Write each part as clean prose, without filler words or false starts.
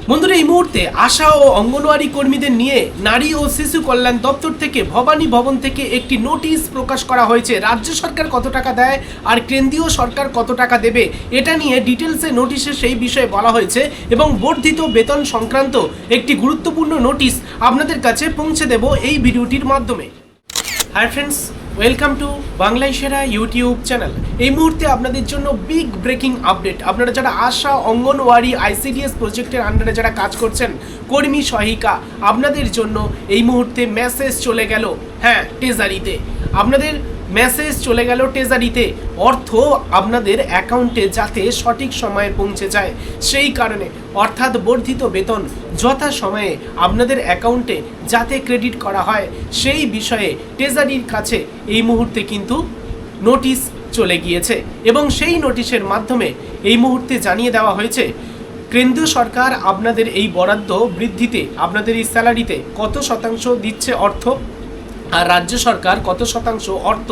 বন্ধুরা, এই মুহূর্তে আশা ও অঙ্গনওয়াড়ি কর্মীদের নিয়ে নারী ও শিশু কল্যাণ দপ্তর থেকে ভবানী ভবন থেকে একটি নোটিশ প্রকাশ করা হয়েছে। রাজ্য সরকার কত টাকা দেয় আর কেন্দ্রীয় সরকার কত টাকা দেবে এটা নিয়ে ডিটেলসে নোটিশে সেই বিষয়ে বলা হয়েছে এবং বর্ধিত বেতন সংক্রান্ত একটি গুরুত্বপূর্ণ নোটিশ আপনাদের কাছে পৌঁছে দেব এই ভিডিওটির মাধ্যমে। হাই ফ্রেন্ডস, ওয়েলকাম টু বাংলায় সেরা ইউটিউব চ্যানেল। এই মুহূর্তে আপনাদের জন্য বিগ ব্রেকিং আপডেট। আপনারা যারা আশা অঙ্গনওয়াড়ি আইসিডিএস প্রজেক্টের আন্ডারে যারা কাজ করছেন, কর্মী সহায়িকা, আপনাদের জন্য এই মুহূর্তে মেসেজ চলে গেল। হ্যাঁ, ট্রেজারিতে আপনাদের মেসেজ চলে গেল। ট্রেজারিতে অর্থ আপনাদের অ্যাকাউন্টে যাতে সঠিক সময়ে পৌঁছে যায় সেই কারণে, অর্থাৎ বর্ধিত বেতন যথাসময়ে আপনাদের অ্যাকাউন্টে যাতে ক্রেডিট করা হয় সেই বিষয়ে ট্রেজারির কাছে এই মুহূর্তে কিন্তু নোটিশ চলে গিয়েছে এবং সেই নোটিশের মাধ্যমে এই মুহূর্তে জানিয়ে দেওয়া হয়েছে কেন্দ্রীয় সরকার আপনাদের এই বরাদ্দ বৃদ্ধিতে, আপনাদের এই স্যালারিতে কত শতাংশ দিচ্ছে অর্থ, আর রাজ্য সরকার কত শতাংশ অর্থ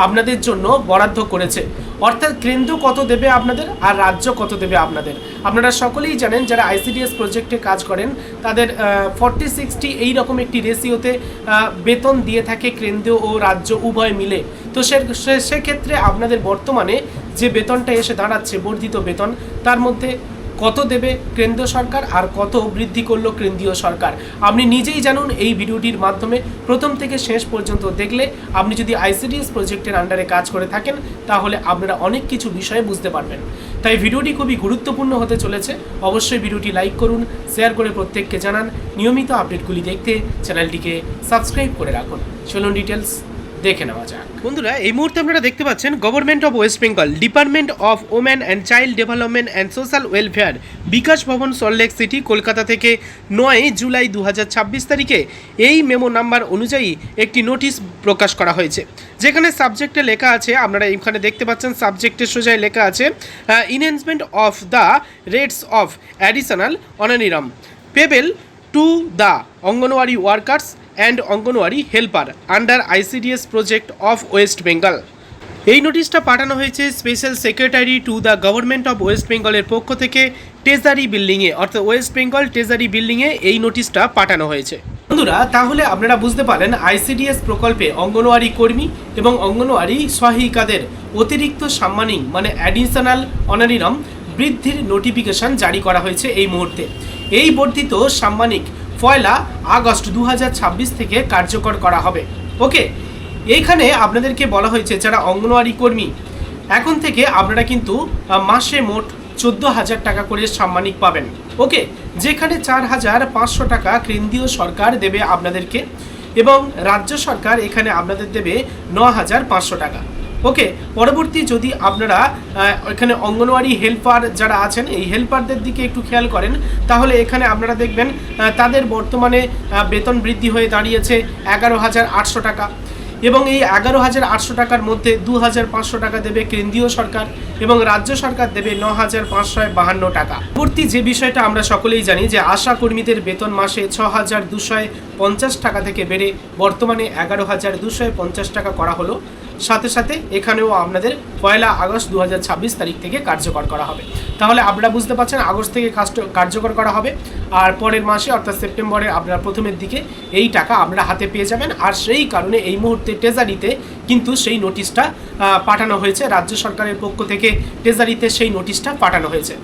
আপনাদের জন্য বরাদ্দ করেছে। অর্থাৎ কেন্দ্র কত দেবে আপনাদের আর রাজ্য কত দেবে আপনাদের। আপনারা সকলেই জানেন যারা আইসিডিএস প্রজেক্টে কাজ করেন তাদের 40-60 এই রকম একটি রেশিওতে বেতন দিয়ে থাকে কেন্দ্র ও রাজ্য উভয় মিলে। তো সেক্ষেত্রে আপনাদের বর্তমানে যে বেতনটা এসে দাঁড়াচ্ছে বর্ধিত বেতন, তার মধ্যে কত দেবে কেন্দ্র সরকার আর কত বৃদ্ধি করলো কেন্দ্রীয় সরকার আপনি নিজেই জানুন এই ভিডিওটির মাধ্যমে। প্রথম থেকে শেষ পর্যন্ত দেখলে আপনি যদি আইসিডিএস প্রজেক্টের আন্ডারে কাজ করে থাকেন তাহলে আপনারা অনেক কিছু বিষয়ে বুঝতে পারবেন। তাই ভিডিওটি খুবই গুরুত্বপূর্ণ হতে চলেছে। অবশ্যই ভিডিওটি লাইক করুন, শেয়ার করে প্রত্যেককে জানান। নিয়মিত আপডেটগুলি দেখতে চ্যানেলটিকে সাবস্ক্রাইব করে রাখুন। চলুন ডিটেলস দেখে নেওয়া যাক। বন্ধুরা, এই মুহূর্তে আপনারা দেখতে পাচ্ছেন government of West Bengal, department of women and child development and social welfare, Bikash Bhavan, Salt Lake city, Kolkata থেকে 9 জুলাই 2026 তারিখে এই মেমো নাম্বার অনুযায়ী একটি নোটিশ প্রকাশ করা হয়েছে, যেখানে সাবজেক্টে লেখা আছে, আপনারা এখানে দেখতে পাচ্ছেন সাবজেক্টের সোজায় লেখা আছে enhancement of the rates of additional honorarium payable to the anganwadi workers and anganwadi helper under ICDS project of West Bengal. এই নোটিশটা পাঠানো হয়েছে special secretary to the government of West বেঙ্গলের পক্ষ থেকে ট্রেজারি বিল্ডিংয়ে, অর্থাৎ ওয়েস্ট বেঙ্গল ট্রেজারি বিল্ডিংয়ে এই নোটিশটা পাঠানো হয়েছে। বন্ধুরা, তাহলে আপনারা বুঝতে পারলেন আইসিডিএস প্রকল্পে অঙ্গনওয়াড়ি কর্মী এবং অঙ্গনওয়াড়ি সহায়িকাদের অতিরিক্ত সাম্মানিক মানে অ্যাডিশনাল অনারিয়াম বৃদ্ধির নোটিফিকেশন জারি করা হয়েছে এই মুহূর্তে। এই বর্ধিত সাম্মানিক 1 আগস্ট 2026 থেকে কার্যকর করা হবে। ওকে, এইখানে আপনাদেরকে বলা হয়েছে যারা অঙ্গনওয়াড়ি কর্মী, এখন থেকে আপনারা কিন্তু মাসে মোট 14,000 টাকা করে সাম্মানিক পাবেন। ওকে, যেখানে 4,500 টাকা কেন্দ্রীয় সরকার দেবে আপনাদেরকে এবং রাজ্য সরকার এখানে আপনাদের দেবে 9,500 টাকা। ওকে, পরবর্তী যদি আপনারা এখানে অঙ্গনওয়াড়ি হেল্পার যারা আছেন এই হেল্পারদের দিকে একটু খেয়াল করেন তাহলে এখানে আপনারা দেখবেন তাদের বর্তমানে বেতন বৃদ্ধি হয়ে দাঁড়িয়েছে 11,800 টাকা এবং এই 11,800 টাকার মধ্যে 2,500 টাকা দেবে কেন্দ্রীয় সরকার এবং রাজ্য সরকার দেবে 9,552 টাকা। পরবর্তী যে বিষয়টা আমরা সকলেই জানি যে আশা কর্মীদের বেতন মাসে 6,250 টাকা থেকে বেড়ে বর্তমানে 11,250 টাকা করা হলো। সাথে সাথে এখানেও আপনাদের 1 আগস্ট 2026 তারিখ থেকে কার্যকর করা হবে। তাহলে আপনারা বুঝতে পারছেন আগস্ট থেকে কার্যকর করা হবে আর পরের মাসে অর্থাৎ সেপ্টেম্বরে আপনারা প্রথমের দিকে এই টাকা আপনারা হাতে পেয়ে যাবেন। আর সেই কারণে এই মুহূর্তে ট্রেজারিতে কিন্তু সেই নোটিশটা পাঠানো হয়েছে, রাজ্য সরকারের পক্ষ থেকে ট্রেজারিতে সেই নোটিশটা পাঠানো হয়েছে।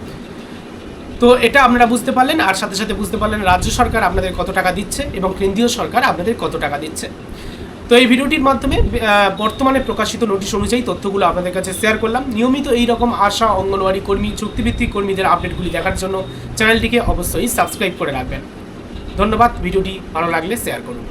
তো এটা আপনারা বুঝতে পারলেন আর সাথে সাথে বুঝতে পারলেন রাজ্য সরকার আপনাদের কত টাকা দিচ্ছে এবং কেন্দ্রীয় সরকার আপনাদের কত টাকা দিচ্ছে। তো এই ভিডিওটির মাধ্যমে বর্তমানে প্রকাশিত নোটিশ অনুযায়ী তথ্যগুলো আপনাদের কাছে শেয়ার করলাম। নিয়মিত এই রকম আশা অঙ্গনওয়াড়ি কর্মী, চুক্তিভিত্তিক কর্মীদের আপডেটগুলি দেখার জন্য চ্যানেলটিকে অবশ্যই সাবস্ক্রাইব করে রাখবেন। ধন্যবাদ। ভিডিওটি ভালো লাগলে শেয়ার করুন।